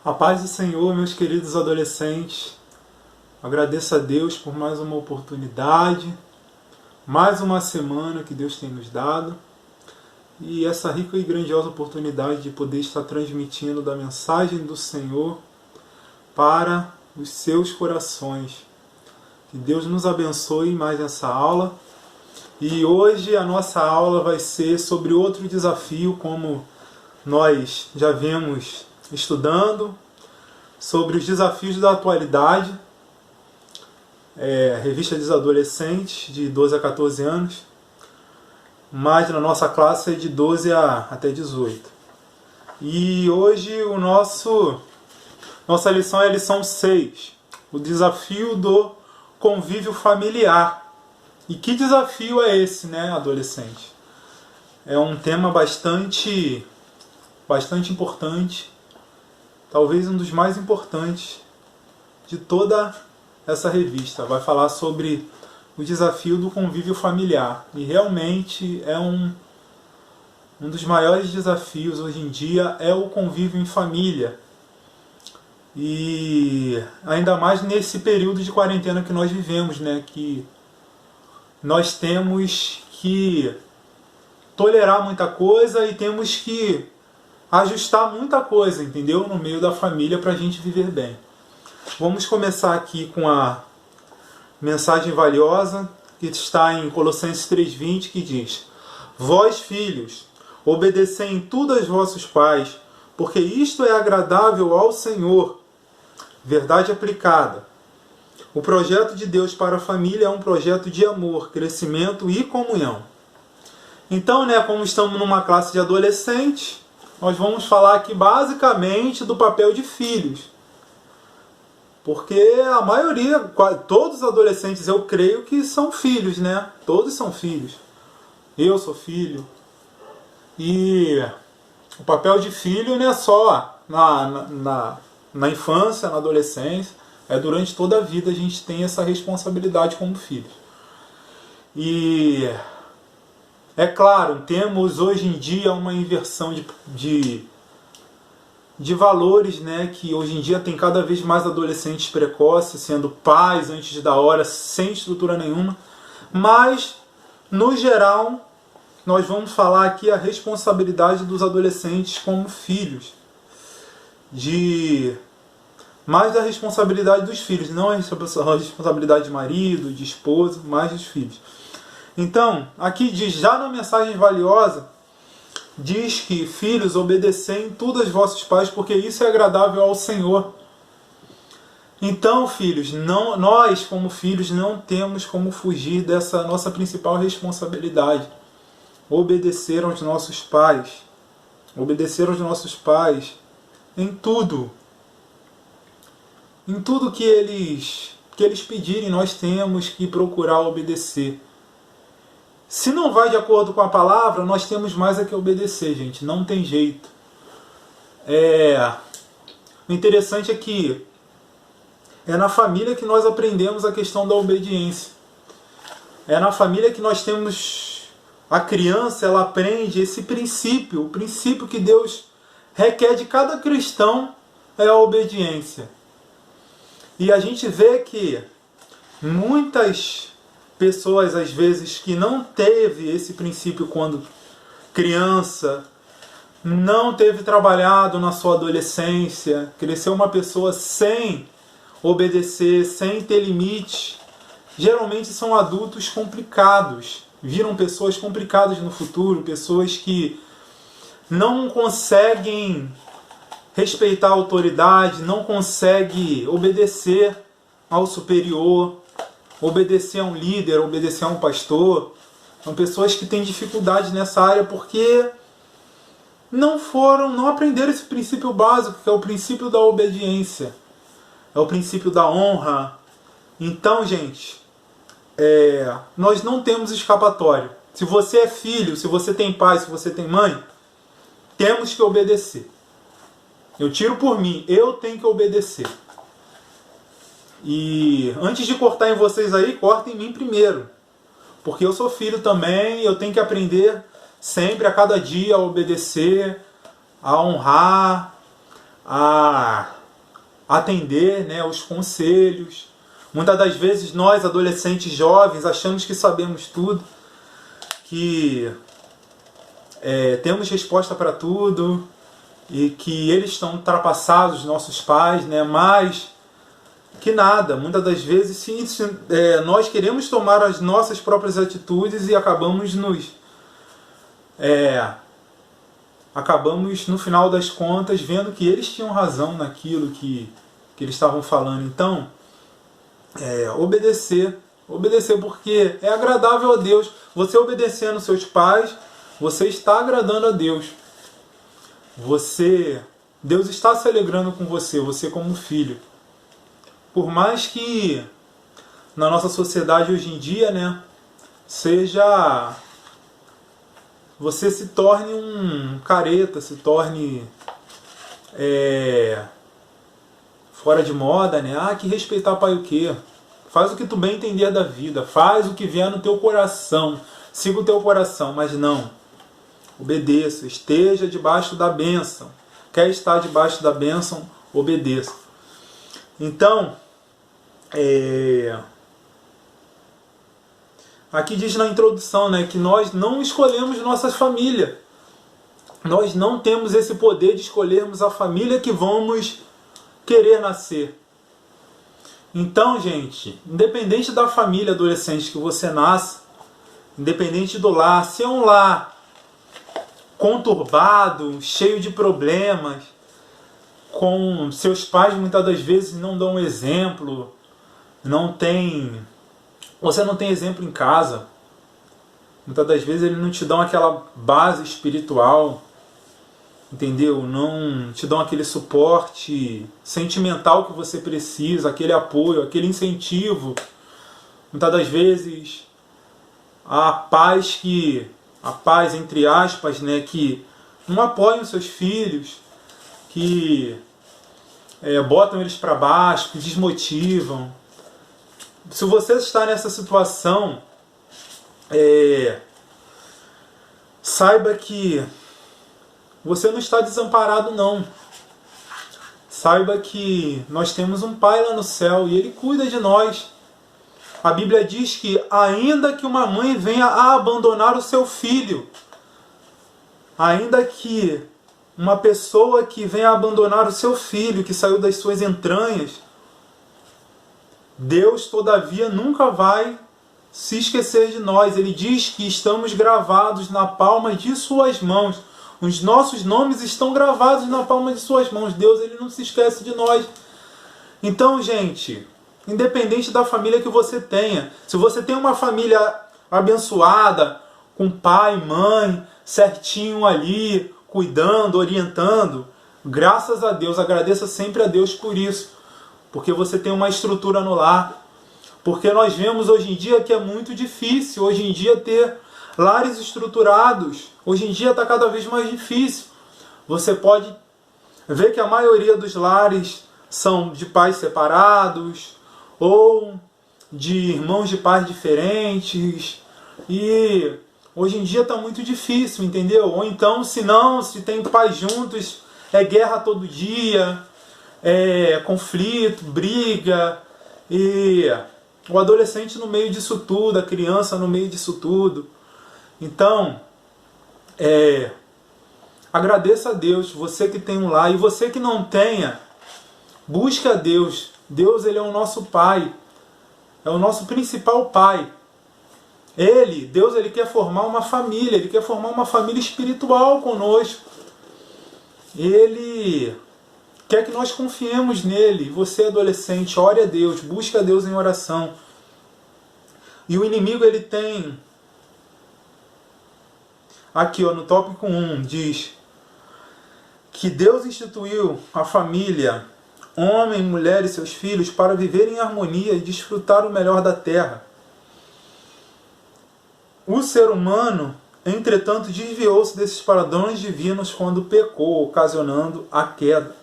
A paz do Senhor, meus queridos adolescentes. Agradeço a Deus por mais uma oportunidade, mais uma semana que Deus tem nos dado e essa rica e grandiosa oportunidade de poder estar transmitindo da mensagem do Senhor para os seus corações. Que Deus nos abençoe mais essa aula. E hoje a nossa aula vai ser sobre outro desafio, como nós já vemos estudando, sobre os desafios da atualidade, revista dos adolescentes de 12 a 14 anos, mas na nossa classe é de 12 até 18. E hoje nossa lição é a lição 6, o desafio do convívio familiar. E que desafio é esse, né, adolescente? É um tema bastante importante, talvez um dos mais importantes de toda essa revista. Vai falar sobre o desafio do convívio familiar. E realmente é um dos maiores desafios hoje em dia é o convívio em família. E ainda mais nesse período de quarentena que nós vivemos, né? Que nós temos que tolerar muita coisa e temos que ajustar muita coisa, entendeu? No meio da família para a gente viver bem. Vamos começar aqui com a mensagem valiosa que está em Colossenses 3:20, que diz: Vós, filhos, obedecei em tudo aos vossos pais, porque isto é agradável ao Senhor. Verdade aplicada. O projeto de Deus para a família é um projeto de amor, crescimento e comunhão. Então, né, como estamos numa classe de adolescentes, nós vamos falar aqui basicamente do papel de filhos. Porque a maioria, todos os adolescentes, eu creio que são filhos, né? Todos são filhos. Eu sou filho. E o papel de filho não é só na infância, na adolescência, é durante toda a vida a gente tem essa responsabilidade como filhos. E é claro, temos hoje em dia uma inversão de valores, né, que hoje em dia tem cada vez mais adolescentes precoces, sendo pais antes da hora, sem estrutura nenhuma. Mas, no geral, nós vamos falar aqui a responsabilidade dos adolescentes como filhos. Mais da responsabilidade dos filhos, não a responsabilidade de marido, de esposa, mas dos filhos. Então, aqui diz, já na mensagem valiosa, diz que, filhos, obedecem tudo aos vossos pais, porque isso é agradável ao Senhor. Então, filhos, nós como filhos não temos como fugir dessa nossa principal responsabilidade. Obedecer aos nossos pais. Obedecer aos nossos pais em tudo. Em tudo que eles pedirem, nós temos que procurar obedecer. Se não vai de acordo com a palavra, nós temos mais a que obedecer, gente. Não tem jeito. O interessante é que é na família que nós aprendemos a questão da obediência. É na família que nós temos... A criança, ela aprende esse princípio. O princípio que Deus requer de cada cristão é a obediência. E a gente vê que muitas pessoas, às vezes, que não teve esse princípio quando criança, não teve trabalhado na sua adolescência, cresceu uma pessoa sem obedecer, sem ter limite, geralmente são adultos complicados, viram pessoas complicadas no futuro, pessoas que não conseguem respeitar a autoridade, não conseguem obedecer ao superior, obedecer a um líder, obedecer a um pastor. São pessoas que têm dificuldade nessa área porque não aprenderam esse princípio básico, que é o princípio da obediência, é o princípio da honra. Então, gente, nós não temos escapatória. Se você é filho, se você tem pai, se você tem mãe, temos que obedecer. Eu tiro por mim, eu tenho que obedecer. E antes de cortar em vocês aí, corta em mim primeiro. Porque eu sou filho também, eu tenho que aprender sempre, a cada dia, a obedecer, a honrar, a atender, né, os conselhos. Muitas das vezes nós, adolescentes jovens, achamos que sabemos tudo, que temos resposta para tudo e que eles estão ultrapassados, nossos pais, né, mas que nada. Muitas das vezes sim, nós queremos tomar as nossas próprias atitudes e acabamos no final das contas vendo que eles tinham razão naquilo que eles estavam falando. Então, obedecer porque é agradável a Deus. Você obedecendo seus pais, você está agradando a Deus. Deus está se alegrando com você como filho. Por mais que na nossa sociedade hoje em dia, né, você se torne um careta, se torne fora de moda, né? Que respeitar pai o quê? Faz o que tu bem entender da vida, faz o que vier no teu coração, siga o teu coração, mas não. Obedeça, esteja debaixo da bênção. Quer estar debaixo da bênção, obedeça. Então, aqui diz na introdução, né, que nós não escolhemos nossa família. Nós não temos esse poder de escolhermos a família que vamos querer nascer. Então, gente, independente da família adolescente que você nasce, independente do lar, se é um lar conturbado, cheio de problemas, com seus pais muitas das vezes não dão exemplo, você não tem exemplo em casa, muitas das vezes eles não te dão aquela base espiritual, entendeu? Não te dão aquele suporte sentimental que você precisa, aquele apoio, aquele incentivo. Muitas das vezes há pais entre aspas, né, que não apoiam seus filhos, que botam eles para baixo, que desmotivam. Se você está nessa situação, saiba que você não está desamparado, não. Saiba que nós temos um Pai lá no céu e Ele cuida de nós. A Bíblia diz que ainda que uma mãe venha a abandonar o seu filho, ainda que uma pessoa que venha a abandonar o seu filho, que saiu das suas entranhas, Deus, todavia, nunca vai se esquecer de nós. Ele diz que estamos gravados na palma de suas mãos. Os nossos nomes estão gravados na palma de suas mãos. Deus, Ele não se esquece de nós. Então, gente, independente da família que você tenha, se você tem uma família abençoada, com pai, mãe, certinho ali, cuidando, orientando, graças a Deus, agradeça sempre a Deus por isso, porque você tem uma estrutura no lar. Porque nós vemos hoje em dia que é muito difícil, hoje em dia, ter lares estruturados. Hoje em dia está cada vez mais difícil. Você pode ver que a maioria dos lares são de pais separados, ou de irmãos de pais diferentes, e hoje em dia está muito difícil, entendeu? Ou então, se tem pais juntos, é guerra todo dia, é conflito, briga, e o adolescente no meio disso tudo, a criança no meio disso tudo. Então, agradeça a Deus, você que tem um lar, e você que não tenha, busque a Deus. Deus, Ele é o nosso Pai, é o nosso principal Pai. Deus, Ele quer formar uma família, Ele quer formar uma família espiritual conosco. Ele quer que nós confiemos nele. Você, adolescente, ore a Deus, busque a Deus em oração. E o inimigo, ele tem... Aqui, no tópico 1, diz que Deus instituiu a família, homem, mulher e seus filhos, para viver em harmonia e desfrutar o melhor da terra. O ser humano, entretanto, desviou-se desses padrões divinos quando pecou, ocasionando a queda.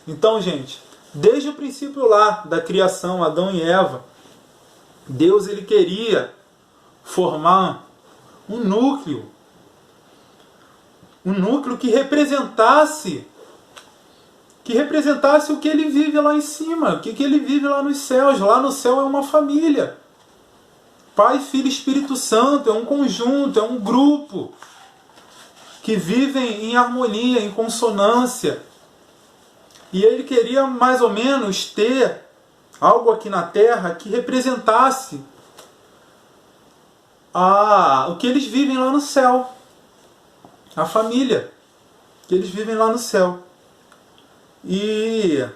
Então, gente, desde o princípio lá da criação, Adão e Eva, Deus, Ele queria formar um núcleo que representasse que representasse o que ele vive lá em cima, o que ele vive lá nos céus. Lá no céu é uma família. Pai, Filho e Espírito Santo, é um conjunto, é um grupo que vivem em harmonia, em consonância. E ele queria mais ou menos ter algo aqui na Terra que representasse o que eles vivem lá no céu. A família que eles vivem lá no céu. E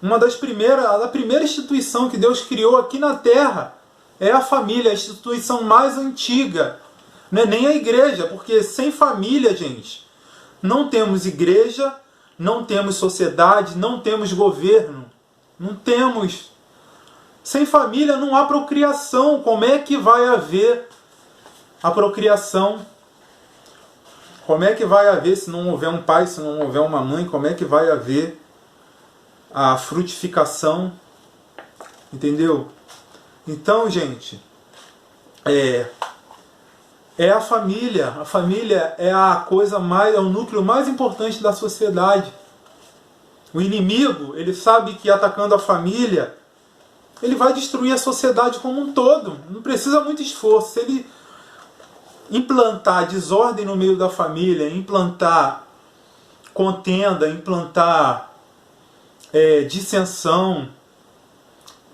a primeira instituição que Deus criou aqui na Terra é a família, a instituição mais antiga. Não é nem a igreja, porque sem família, gente, não temos igreja, não temos sociedade, não temos governo, não temos. Sem família não há procriação. Como é que vai haver a procriação? Como é que vai haver, se não houver um pai, se não houver uma mãe, como é que vai haver a frutificação? Entendeu? Então, gente, é a família. A família é a coisa mais, é o núcleo mais importante da sociedade. O inimigo, ele sabe que atacando a família, ele vai destruir a sociedade como um todo. Não precisa muito esforço. Se ele implantar desordem no meio da família, implantar contenda, implantar dissensão,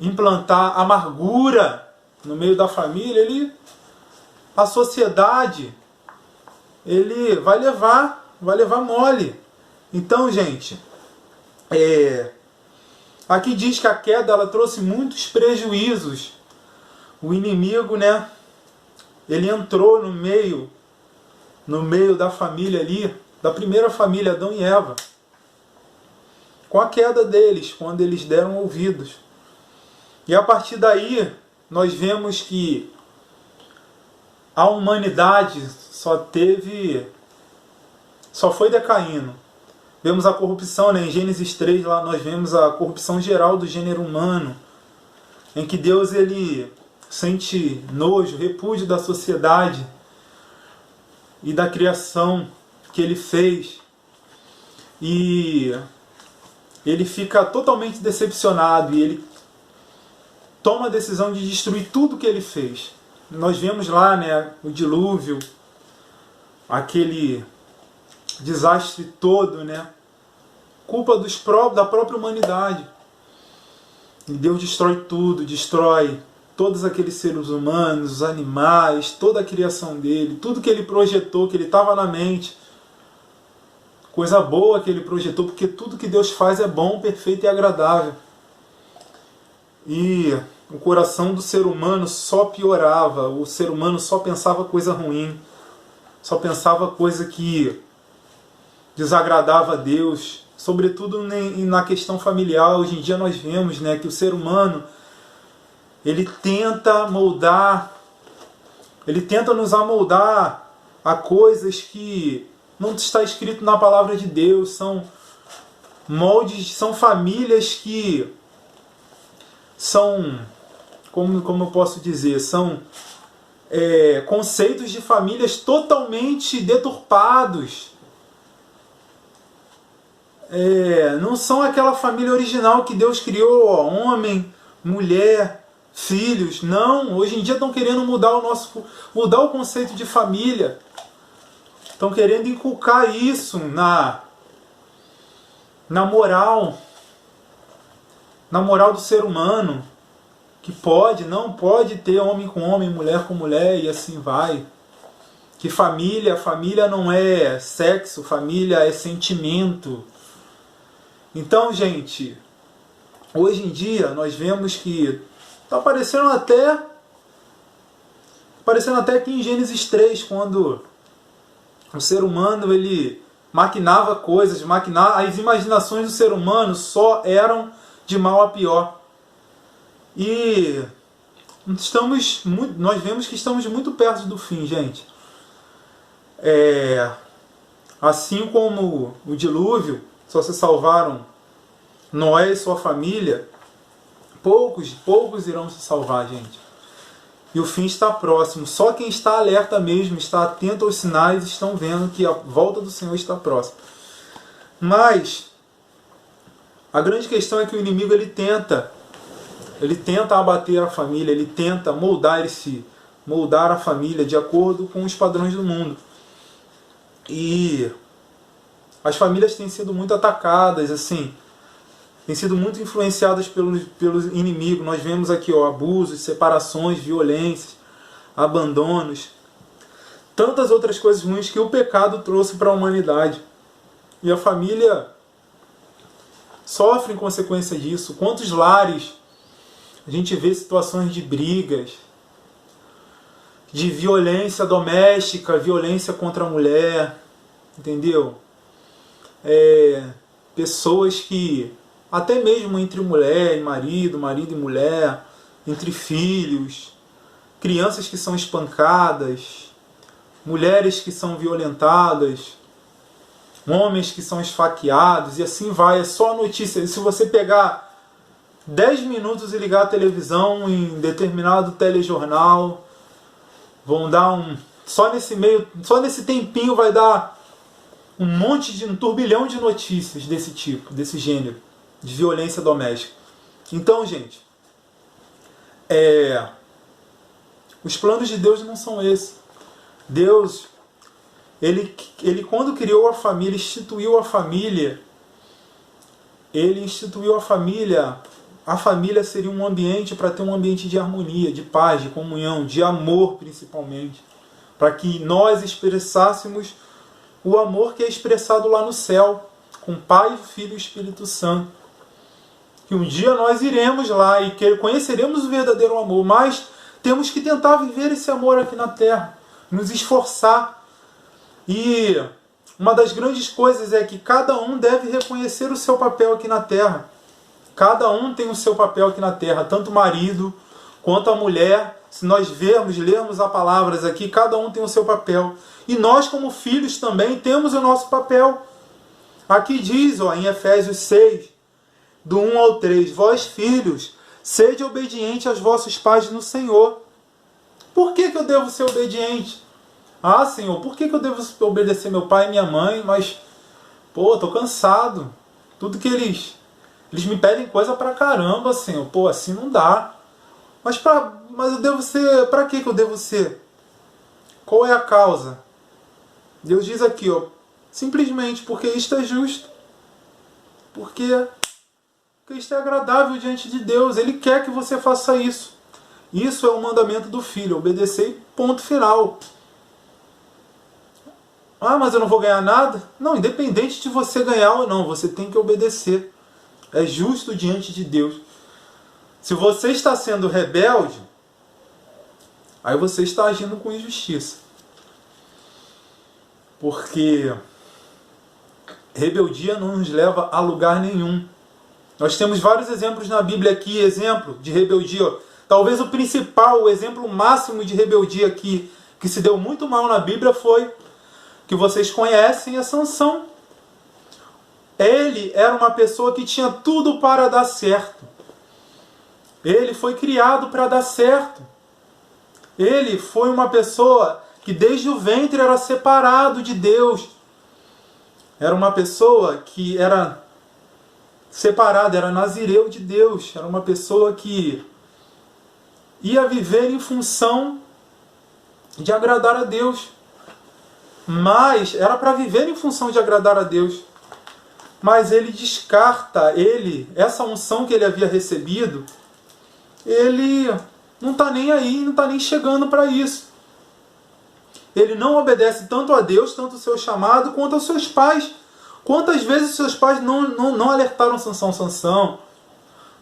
implantar amargura no meio da família, a sociedade ele vai levar mole. Então, gente, aqui diz que a queda ela trouxe muitos prejuízos. O inimigo, né? Ele entrou no meio da família ali, da primeira família, Adão e Eva, com a queda deles, quando eles deram ouvidos. E a partir daí, nós vemos que a humanidade só foi decaindo. Vemos a corrupção, né? Em Gênesis 3, lá nós vemos a corrupção geral do gênero humano, em que Deus ele sente nojo, repúdio da sociedade e da criação que ele fez. E ele fica totalmente decepcionado e ele toma a decisão de destruir tudo que ele fez. Nós vemos lá, né, o dilúvio, aquele desastre todo, né, culpa da própria humanidade. E Deus destrói tudo, destrói todos aqueles seres humanos, os animais, toda a criação dele, tudo que ele projetou, que ele estava na mente. Coisa boa que ele projetou, porque tudo que Deus faz é bom, perfeito e agradável. E o coração do ser humano só piorava, o ser humano só pensava coisa ruim, só pensava coisa que desagradava a Deus, sobretudo na questão familiar. Hoje em dia nós vemos, né, que o ser humano ele tenta nos amoldar a coisas que não está escrito na palavra de Deus. São moldes, são famílias que são, como eu posso dizer, são conceitos de famílias totalmente deturpados. Não são aquela família original que Deus criou, ó, homem, mulher, filhos. Não, hoje em dia estão querendo mudar o conceito de família. Estão querendo inculcar isso na moral do ser humano, que não pode ter homem com homem, mulher com mulher e assim vai. Que família não é sexo, família é sentimento. Então, gente, hoje em dia nós vemos que está aparecendo até aqui em Gênesis 3, quando o ser humano ele maquinava coisas, as imaginações do ser humano só eram de mal a pior. E nós vemos que estamos muito perto do fim, gente. Assim como o dilúvio, só se salvaram Noé e sua família, poucos irão se salvar, gente. E o fim está próximo. Só quem está alerta mesmo, está atento aos sinais, estão vendo que a volta do Senhor está próxima. Mas A grande questão é que o inimigo ele tenta abater a família, ele tenta moldar a família de acordo com os padrões do mundo. E as famílias têm sido muito atacadas, assim, têm sido muito influenciadas pelo inimigo. Nós vemos aqui, abusos, separações, violências, abandonos, tantas outras coisas ruins que o pecado trouxe para a humanidade. E a família sofre em consequência disso. Quantos lares a gente vê situações de brigas, de violência doméstica, violência contra a mulher, entendeu? Pessoas que, até mesmo entre mulher e marido, marido e mulher, entre filhos, crianças que são espancadas, mulheres que são violentadas, homens que são esfaqueados, e assim vai. É só notícia. Se você pegar 10 minutos e ligar a televisão em determinado telejornal, vão dar só nesse tempinho vai dar um turbilhão de notícias desse tipo, desse gênero, de violência doméstica. Então, gente, os planos de Deus não são esses. Deus, ele quando criou a família, ele instituiu a família seria um ambiente para ter um ambiente de harmonia, de paz, de comunhão, de amor principalmente, para que nós expressássemos o amor que é expressado lá no céu, com Pai, Filho e Espírito Santo. Que um dia nós iremos lá e conheceremos o verdadeiro amor, mas temos que tentar viver esse amor aqui na terra, nos esforçar. E uma das grandes coisas é que cada um deve reconhecer o seu papel aqui na terra. Cada um tem o seu papel aqui na terra, tanto o marido quanto a mulher. Se nós lermos as palavras aqui, cada um tem o seu papel. E nós, como filhos, também temos o nosso papel. Aqui diz, em Efésios 6, do 1 ao 3, vós, filhos, sede obediente aos vossos pais no Senhor. Por que eu devo ser obediente? Ah, Senhor, por que eu devo obedecer meu pai e minha mãe? Mas, tô cansado. Tudo que eles me pedem coisa pra caramba, Senhor. Assim não dá. Mas eu devo ser... Pra que eu devo ser? Qual é a causa? Deus diz aqui, simplesmente porque isto é justo. Porque isto é agradável diante de Deus. Ele quer que você faça isso. Isso é o mandamento do Filho. Obedecer, ponto final. Ah, mas eu não vou ganhar nada? Não, independente de você ganhar ou não, você tem que obedecer. É justo diante de Deus. Se você está sendo rebelde, aí você está agindo com injustiça. Porque rebeldia não nos leva a lugar nenhum. Nós temos vários exemplos na Bíblia aqui, exemplo de rebeldia. Talvez o principal, o exemplo máximo de rebeldia que se deu muito mal na Bíblia foi, que vocês conhecem, é Sansão. Ele era uma pessoa que tinha tudo para dar certo. Ele foi criado para dar certo. Ele foi uma pessoa que desde o ventre era separado de Deus. Era uma pessoa que era separada, era nazireu de Deus. Era uma pessoa que ia viver em função de agradar a Deus. Mas era para viver em função de agradar a Deus. Mas ele descarta, essa unção que ele havia recebido, ele não está nem aí, não está nem chegando para isso. Ele não obedece tanto a Deus, tanto o seu chamado, quanto aos seus pais. Quantas vezes seus pais não alertaram Sansão? Sansão,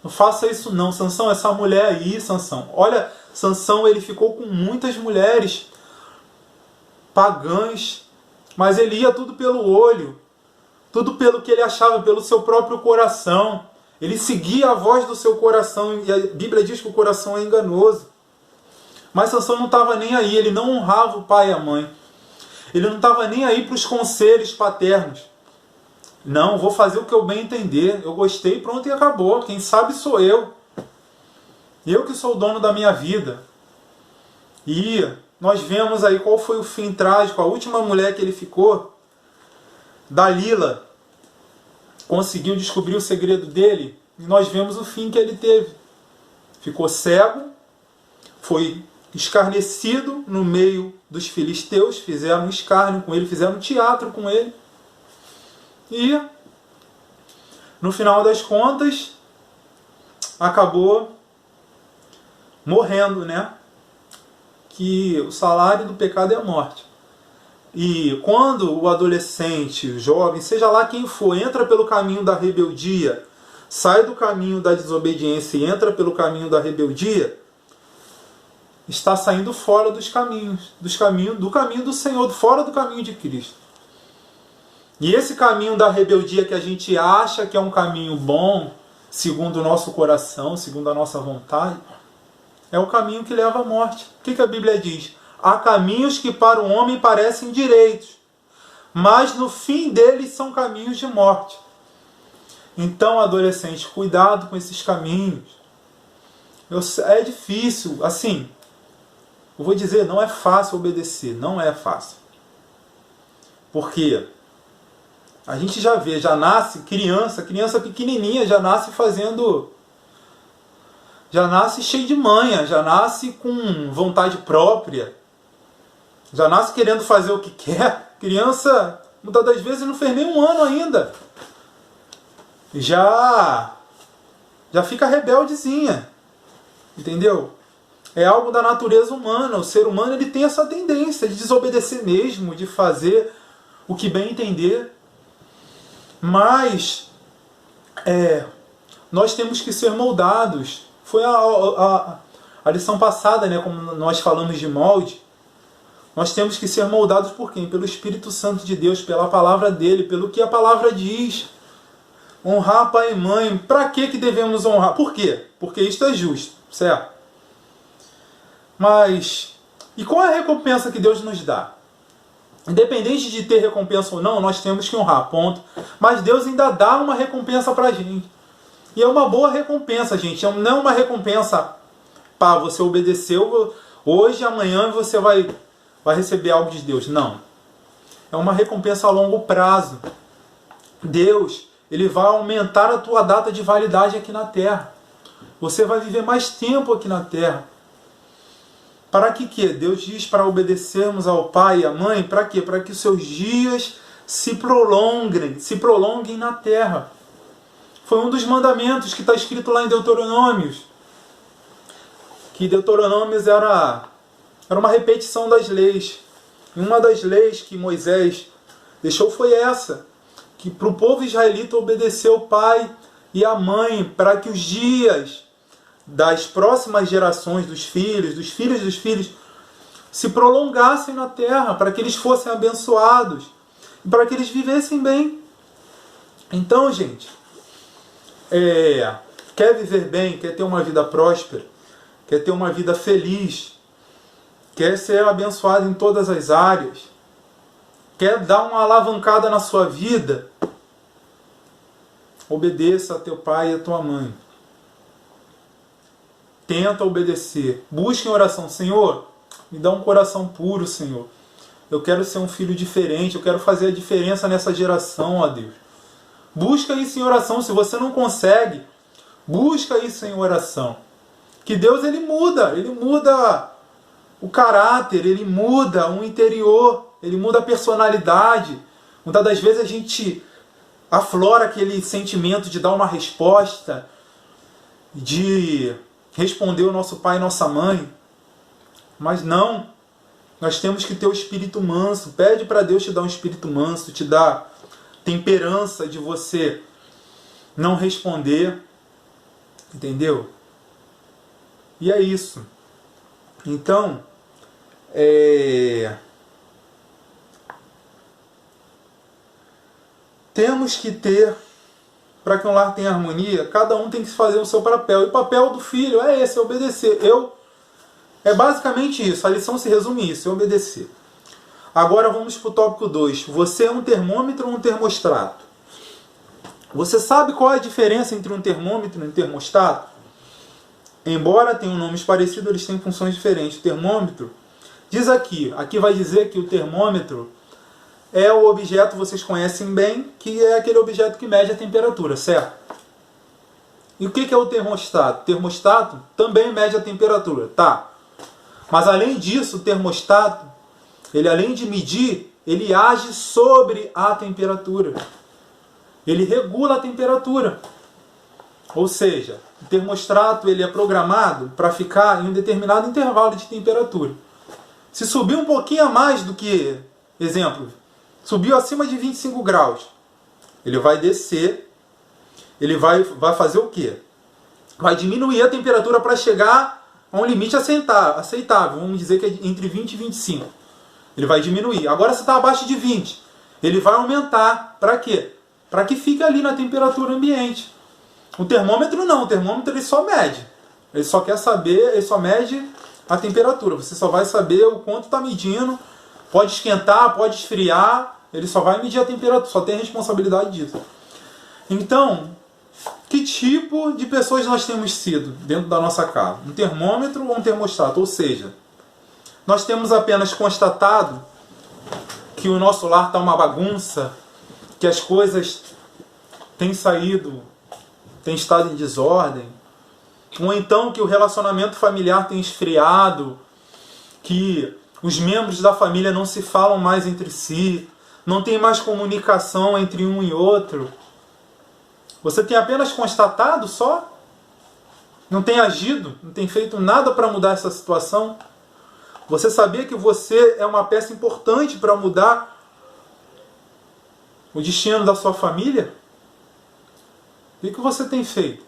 não faça isso não. Sansão, essa mulher aí, Sansão. Olha, Sansão, ele ficou com muitas mulheres pagãs, mas ele ia tudo pelo olho, tudo pelo que ele achava, pelo seu próprio coração. Ele seguia a voz do seu coração, e a Bíblia diz que o coração é enganoso. Mas Sansão não estava nem aí, ele não honrava o pai e a mãe. Ele não estava nem aí para os conselhos paternos. Não, vou fazer o que eu bem entender. Eu gostei, pronto e acabou. Quem sabe sou eu. Eu que sou o dono da minha vida. E nós vemos aí qual foi o fim trágico. A última mulher que ele ficou, Dalila. conseguiu descobrir o segredo dele, e nós vemos o fim que ele teve. Ficou cego, foi escarnecido no meio dos filisteus, fizeram um escárnio com ele, fizeram um teatro com ele. E, no final das contas, acabou morrendo, né? Que o salário do pecado é a morte. E quando o adolescente, o jovem, seja lá quem for, entra pelo caminho da rebeldia, sai do caminho da desobediência e entra pelo caminho da rebeldia, está saindo fora dos caminhos, do caminho do Senhor, fora do caminho de Cristo. E esse caminho da rebeldia que a gente acha que é um caminho bom, segundo o nosso coração, segundo a nossa vontade, é o caminho que leva à morte. O que a Bíblia diz? Há caminhos que para o homem parecem direitos, mas no fim deles são caminhos de morte. Então, adolescente, cuidado com esses caminhos. É difícil, assim, eu vou dizer, não é fácil obedecer, não é fácil. Porque a gente já vê, já nasce criança pequenininha, já nasce cheio de manha, já nasce com vontade própria, já nasce querendo fazer o que quer. Criança, muitas das vezes, não fez nem um ano ainda. Já fica rebeldezinha, entendeu? É algo da natureza humana. O ser humano ele tem essa tendência de desobedecer mesmo, de fazer o que bem entender. Mas nós temos que ser moldados. Foi a lição passada, né, como nós falamos de molde. Nós temos que ser moldados por quem? Pelo Espírito Santo de Deus, pela palavra dele, pelo que a palavra diz. Honrar pai e mãe. Para que devemos honrar? Por quê? Porque isto é justo, certo? Mas, e qual é a recompensa que Deus nos dá? Independente de ter recompensa ou não, nós temos que honrar, ponto. Mas Deus ainda dá uma recompensa pra gente. E é uma boa recompensa, gente. Não é uma recompensa para você obedeceu hoje, amanhã você vai receber algo de Deus. Não. É uma recompensa a longo prazo. Deus, ele vai aumentar a tua data de validade aqui na terra. Você vai viver mais tempo aqui na terra. Para que quê? Deus diz para obedecermos ao pai e à mãe. Para quê? Para que os seus dias se prolonguem na terra. Foi um dos mandamentos que está escrito lá em Deuteronômios. Que Deuteronômios era uma repetição das leis. E uma das leis que Moisés deixou foi essa. Que para o povo israelita obedecer o pai e a mãe. Para que os dias das próximas gerações, dos filhos dos filhos, se prolongassem na terra, para que eles fossem abençoados, e para que eles vivessem bem. Então, gente, quer viver bem, quer ter uma vida próspera, quer ter uma vida feliz, quer ser abençoado em todas as áreas, quer dar uma alavancada na sua vida, obedeça a teu pai e a tua mãe. Tenta obedecer. Busque em oração. Senhor, me dá um coração puro, Senhor. Eu quero ser um filho diferente. Eu quero fazer a diferença nessa geração, ó Deus. Busca isso em oração. Se você não consegue, busca isso em oração. Que Deus, ele muda o caráter, ele muda o interior, ele muda a personalidade. Muitas das vezes a gente aflora aquele sentimento de dar uma resposta, de responder o nosso pai e nossa mãe. Mas não, nós temos que ter o espírito manso. Pede para Deus te dar um espírito manso, te dar temperança de você não responder, entendeu? E é isso. Então, temos que ter, para que um lar tenha harmonia, cada um tem que fazer o seu papel. E o papel do filho é esse, é obedecer. É basicamente isso, a lição se resume isso, é obedecer. Agora vamos para o tópico 2. Você é um termômetro ou um termostato? Você sabe qual é a diferença entre um termômetro e um termostato? Embora tenham nomes parecidos, eles têm funções diferentes. O termômetro, diz aqui vai dizer que o termômetro é o objeto, vocês conhecem bem, que é aquele objeto que mede a temperatura, certo? E o que é o termostato? O termostato também mede a temperatura, tá? Mas além disso, o termostato, ele além de medir, ele age sobre a temperatura. Ele regula a temperatura. Ou seja, o termostato ele é programado para ficar em um determinado intervalo de temperatura. Se subir um pouquinho a mais do que, exemplo, subiu acima de 25 graus, ele vai descer, ele vai fazer o quê? Vai diminuir a temperatura para chegar a um limite aceitável, vamos dizer que é entre 20 e 25. Ele vai diminuir. Agora se está abaixo de 20, ele vai aumentar. Para quê? Para que fique ali na temperatura ambiente. O termômetro não, o termômetro ele só mede. Ele só quer saber, ele só mede a temperatura. Você só vai saber o quanto está medindo. Pode esquentar, pode esfriar. Ele só vai medir a temperatura, só tem a responsabilidade disso. Então, que tipo de pessoas nós temos sido dentro da nossa casa? Um termômetro ou um termostato? Ou seja, nós temos apenas constatado que o nosso lar está uma bagunça, que as coisas têm estado em desordem, ou então que o relacionamento familiar tem esfriado, que os membros da família não se falam mais entre si, não tem mais comunicação entre um e outro. Você tem apenas constatado só? Não tem agido? Não tem feito nada para mudar essa situação? Você sabia que você é uma peça importante para mudar o destino da sua família? O que você tem feito?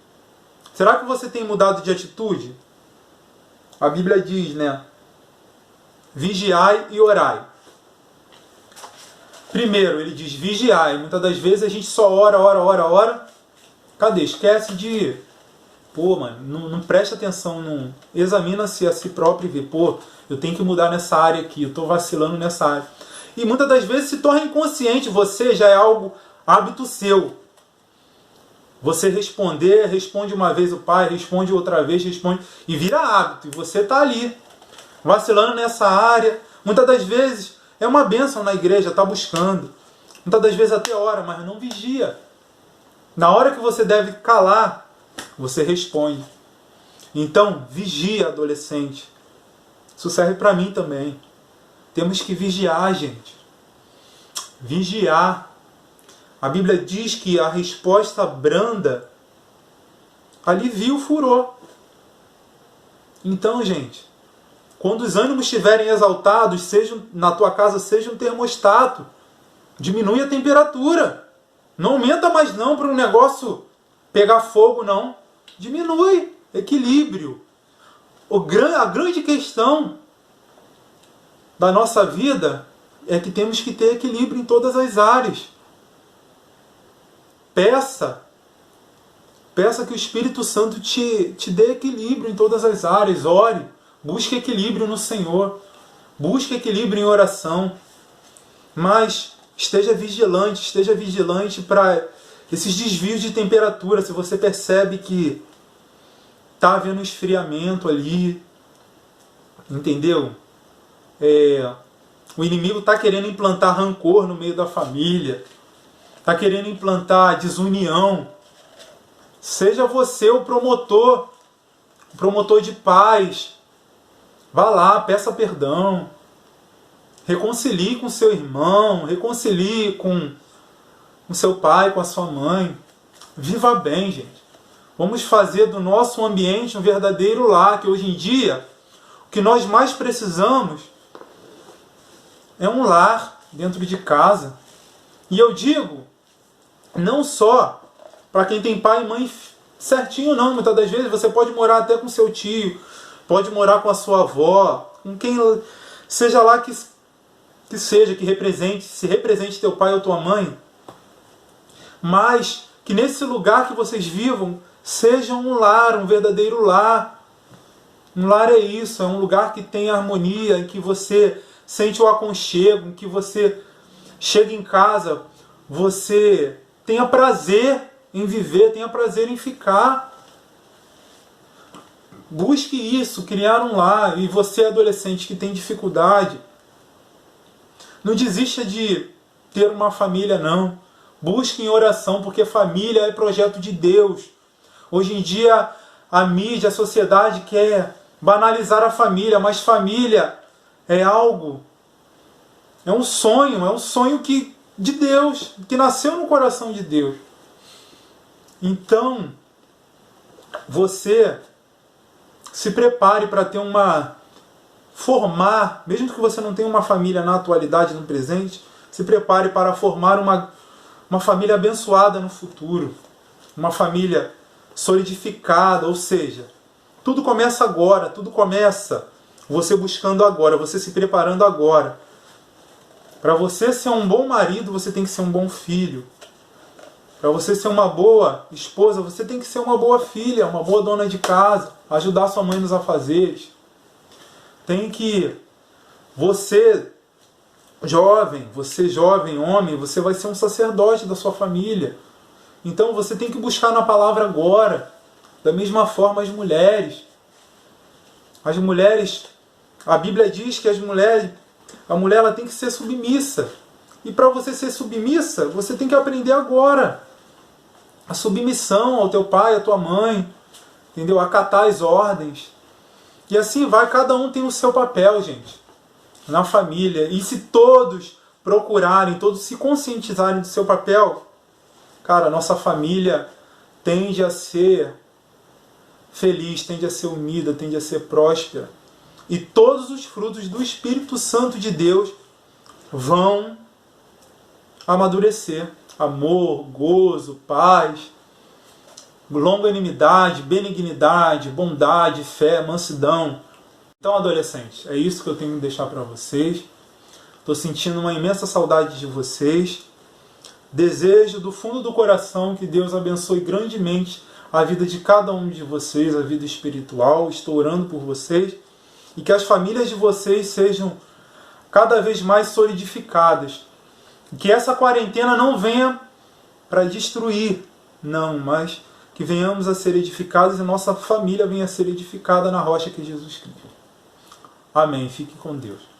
Será que você tem mudado de atitude? A Bíblia diz, né? Vigiai e orai. Primeiro, ele diz vigiai. Muitas das vezes a gente só ora. Cadê? Esquece de... Pô, mano, não presta atenção, não examina-se a si próprio e vê, pô, eu tenho que mudar nessa área aqui, eu estou vacilando nessa área. E muitas das vezes se torna inconsciente, você já é algo, hábito seu. Você responde uma vez o pai, responde outra vez, responde, e vira hábito, e você está ali, vacilando nessa área. Muitas das vezes é uma bênção na igreja, está buscando. Muitas das vezes até ora, mas não vigia. Na hora que você deve calar, você responde. Então, vigia, adolescente. Isso serve para mim também. Temos que vigiar, gente. Vigiar. A Bíblia diz que a resposta branda alivia o furor. Então, gente, quando os ânimos estiverem exaltados, na tua casa seja um termostato. Diminui a temperatura. Não aumenta mais não para um negócio pegar fogo, não. Diminui. Equilíbrio. A grande questão da nossa vida é que temos que ter equilíbrio em todas as áreas. Peça que o Espírito Santo te dê equilíbrio em todas as áreas. Ore. Busque equilíbrio no Senhor. Busque equilíbrio em oração. Mas esteja vigilante para esses desvios de temperatura. Se você percebe que está havendo um esfriamento ali, entendeu? O inimigo está querendo implantar rancor no meio da família, está querendo implantar desunião. Seja você o promotor de paz. Vá lá, peça perdão. Reconcilie com seu irmão, reconcilie com seu pai, com a sua mãe. Viva bem, gente. Vamos fazer do nosso ambiente um verdadeiro lar, que hoje em dia o que nós mais precisamos é um lar dentro de casa. E eu digo, não só para quem tem pai e mãe certinho, não. Muitas das vezes você pode morar até com seu tio, pode morar com a sua avó, com quem seja lá que seja, se represente teu pai ou tua mãe. Mas que nesse lugar que vocês vivam seja um lar, um verdadeiro lar. Um lar é isso, é um lugar que tem harmonia, em que você sente o aconchego, em que você chega em casa, você tenha prazer em viver, tenha prazer em ficar. Busque isso, criar um lar. E você, adolescente, que tem dificuldade, não desista de ter uma família, não. Busque em oração, porque família é projeto de Deus. Hoje em dia, a mídia, a sociedade quer banalizar a família, mas família é algo, é um sonho de Deus, que nasceu no coração de Deus. Então, você se prepare para ter formar, mesmo que você não tenha uma família na atualidade, no presente, se prepare para formar uma família abençoada no futuro. Uma família solidificada, ou seja, tudo começa agora, tudo começa você buscando agora, você se preparando agora. Para você ser um bom marido, você tem que ser um bom filho. Para você ser uma boa esposa, você tem que ser uma boa filha, uma boa dona de casa, ajudar sua mãe nos afazeres. Você jovem homem, você vai ser um sacerdote da sua família. Então você tem que buscar na palavra agora. Da mesma forma as mulheres. As mulheres, a Bíblia diz que a mulher ela tem que ser submissa. E para você ser submissa, você tem que aprender agora. A submissão ao teu pai, à tua mãe, entendeu? Acatar as ordens. E assim vai, cada um tem o seu papel, gente, na família. E se todos procurarem, todos se conscientizarem do seu papel, cara, a nossa família tende a ser feliz, tende a ser unida, tende a ser próspera. E todos os frutos do Espírito Santo de Deus vão amadurecer. Amor, gozo, paz, longanimidade, benignidade, bondade, fé, mansidão. Então, adolescentes, é isso que eu tenho que deixar para vocês. Estou sentindo uma imensa saudade de vocês. Desejo do fundo do coração que Deus abençoe grandemente a vida de cada um de vocês, a vida espiritual. Estou orando por vocês. E que as famílias de vocês sejam cada vez mais solidificadas. E que essa quarentena não venha para destruir, não, mas que venhamos a ser edificados e nossa família venha a ser edificada na rocha que é Jesus Cristo. Amém. Fique com Deus.